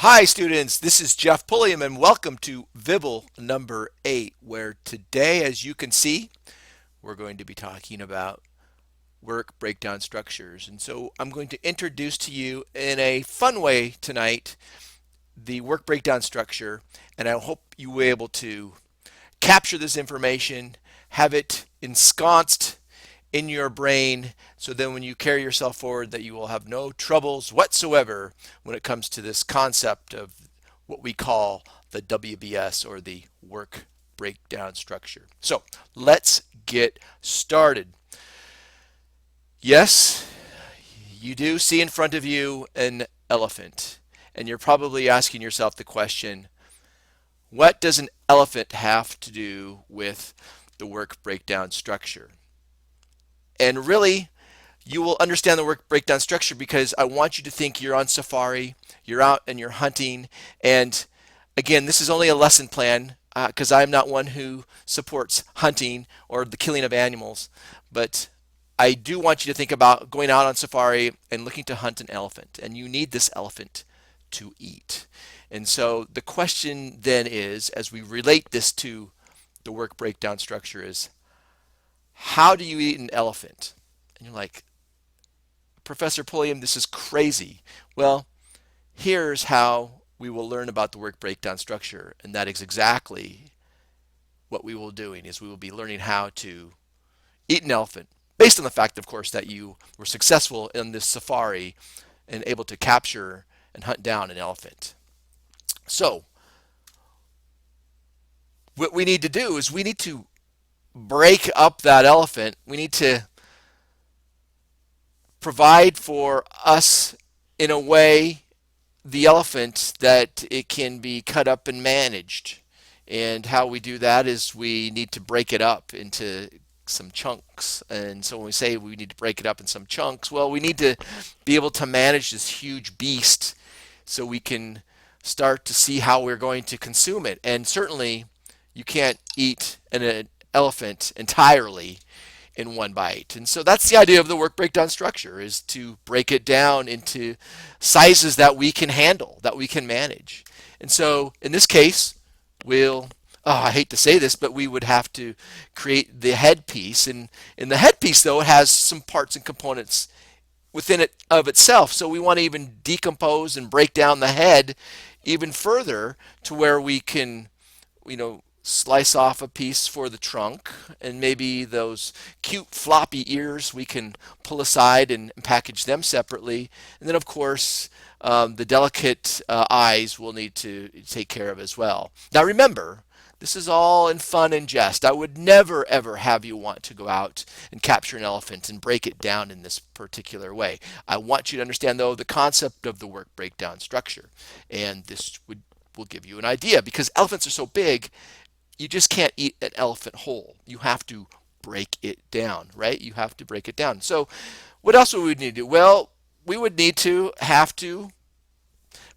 Hi students, this is Jeff Pulliam and welcome to VIBL number 8, where today, as you can see, we're going to be talking about work breakdown structures. And so I'm going to introduce to you in a fun way tonight the work breakdown structure, and I hope you will be able to capture this information, have it ensconced in your brain, so then when you carry yourself forward that you will have no troubles whatsoever when it comes to this concept of what we call the WBS, or the work breakdown structure. So let's get started. Yes, you do see in front of you an elephant, and you're probably asking yourself the question, what does an elephant have to do with the work breakdown structure? And really, you will understand the work breakdown structure because I want you to think you're on safari, you're out and you're hunting. And again, this is only a lesson plan because I'm not one who supports hunting or the killing of animals. But I do want you to think about going out on safari and looking to hunt an elephant. And you need this elephant to eat. And so the question then is, as we relate this to the work breakdown structure, is how do you eat an elephant? And you're like, Professor Pulliam, this is crazy. Well, here's how we will learn about the work breakdown structure, and that is exactly what we will be doing. Is we will be learning how to eat an elephant based on the fact, of course, that you were successful in this safari and able to capture and hunt down an elephant. So what we need to do is we need to break up that elephant. We need to provide for us in a way the elephant that it can be cut up and managed. And how we do that is we need to break it up into some chunks. And so when we say we need to break it up in some chunks, well, we need to be able to manage this huge beast so we can start to see how we're going to consume it. And certainly you can't eat an elephant entirely in one bite. And so that's the idea of the work breakdown structure, is to break it down into sizes that we can handle, that we can manage. And so in this case, I hate to say this, but we would have to create the headpiece. And in the headpiece, though, it has some parts and components within it of itself. So we want to even decompose and break down the head even further to where we can, slice off a piece for the trunk, and maybe those cute floppy ears we can pull aside and package them separately. And then, of course, the delicate eyes we'll need to take care of as well. Now remember, this is all in fun and jest. I would never ever have you want to go out and capture an elephant and break it down in this particular way. I want you to understand, though, the concept of the work breakdown structure, and this will give you an idea, because elephants are so big you just can't eat an elephant whole. You have to break it down, right? You have to break it down. So what else would we need to do? Well, we would need to have to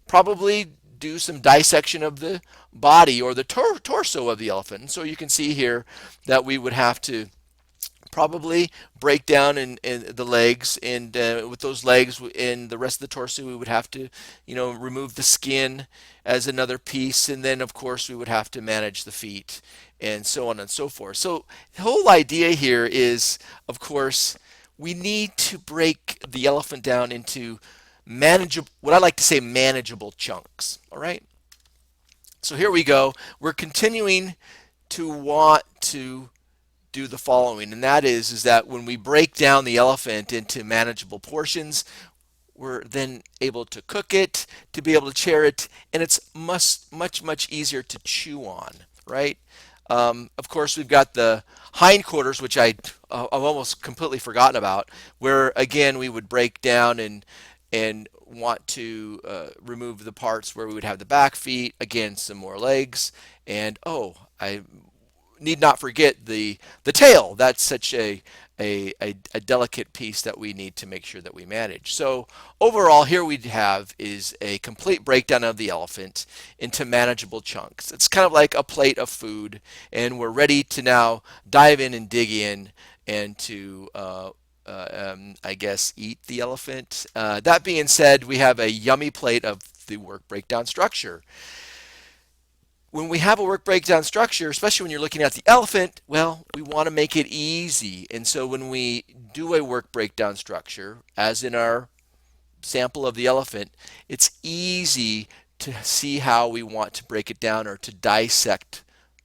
probably do some dissection of the body, or the torso of the elephant. And so you can see here that we would have to probably break down in the legs, and with those legs and the rest of the torso, we would have to, remove the skin as another piece, and then of course we would have to manage the feet, and so on and so forth. So the whole idea here is, of course, we need to break the elephant down into manageable, what I like to say, manageable chunks. All right. So here we go. We're continuing to want to do the following, and that is that when we break down the elephant into manageable portions, we're then able to cook it, to be able to share it, and it's much easier to chew on, right? Of course, we've got the hindquarters, which I've almost completely forgotten about, where again we would break down and want to remove the parts where we would have the back feet, again some more legs, and I need not forget the tail. That's such a delicate piece that we need to make sure that we manage. So overall, here we have is a complete breakdown of the elephant into manageable chunks. It's kind of like a plate of food, and we're ready to now dive in and dig in and to I guess eat the elephant. That being said, we have a yummy plate of the work breakdown structure. When we have a work breakdown structure, especially when you're looking at the elephant, well, we want to make it easy. And so when we do a work breakdown structure, as in our sample of the elephant, it's easy to see how we want to break it down or to dissect.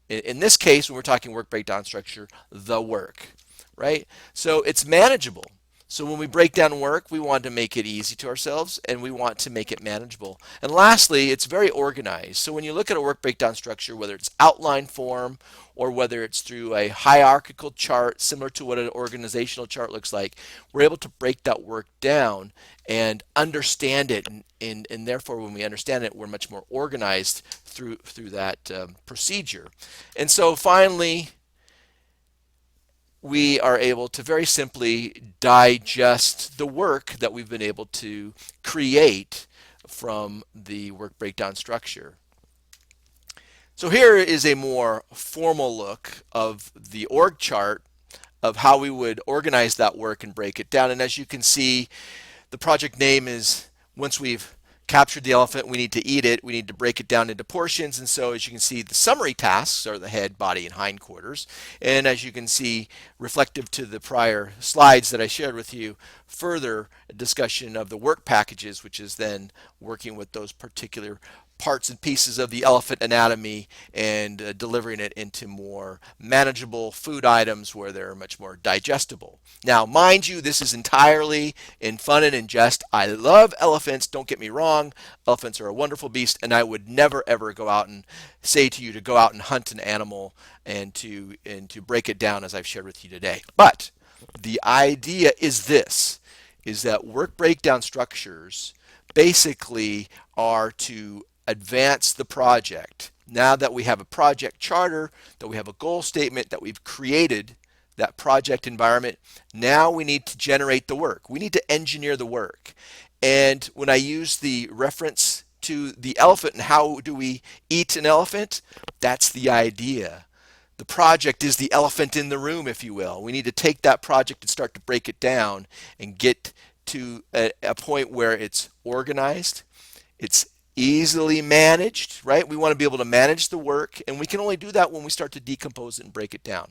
In this case, when we're talking work breakdown structure, the work, right? So it's manageable. So when we break down work, we want to make it easy to ourselves and we want to make it manageable. And lastly, it's very organized. So when you look at a work breakdown structure, whether it's outline form or whether it's through a hierarchical chart similar to what an organizational chart looks like, we're able to break that work down and understand it. And therefore, when we understand it, we're much more organized through that procedure. And so finally, we are able to very simply digest the work that we've been able to create from the work breakdown structure. So here is a more formal look of the org chart of how we would organize that work and break it down. And as you can see, the project name is, once we've captured the elephant, we need to eat it. We need to break it down into portions. And so as you can see, the summary tasks are the head, body, and hindquarters. And as you can see, reflective to the prior slides that I shared with you, further discussion of the work packages, which is then working with those particular parts and pieces of the elephant anatomy and delivering it into more manageable food items where they're much more digestible. Now, mind you, this is entirely in fun and in jest. I love elephants, don't get me wrong. Elephants are a wonderful beast, and I would never ever go out and say to you to go out and hunt an animal and to break it down as I've shared with you today. But the idea is this, is that work breakdown structures basically are to advance the project. Now that we have a project charter, that we have a goal statement, that we've created that project environment, now we need to generate the work. We need to engineer the work. And when I use the reference to the elephant and how do we eat an elephant, that's the idea. The project is the elephant in the room, if you will. We need to take that project and start to break it down and get to a point where it's organized, it's easily managed, right? We want to be able to manage the work, and we can only do that when we start to decompose it and break it down.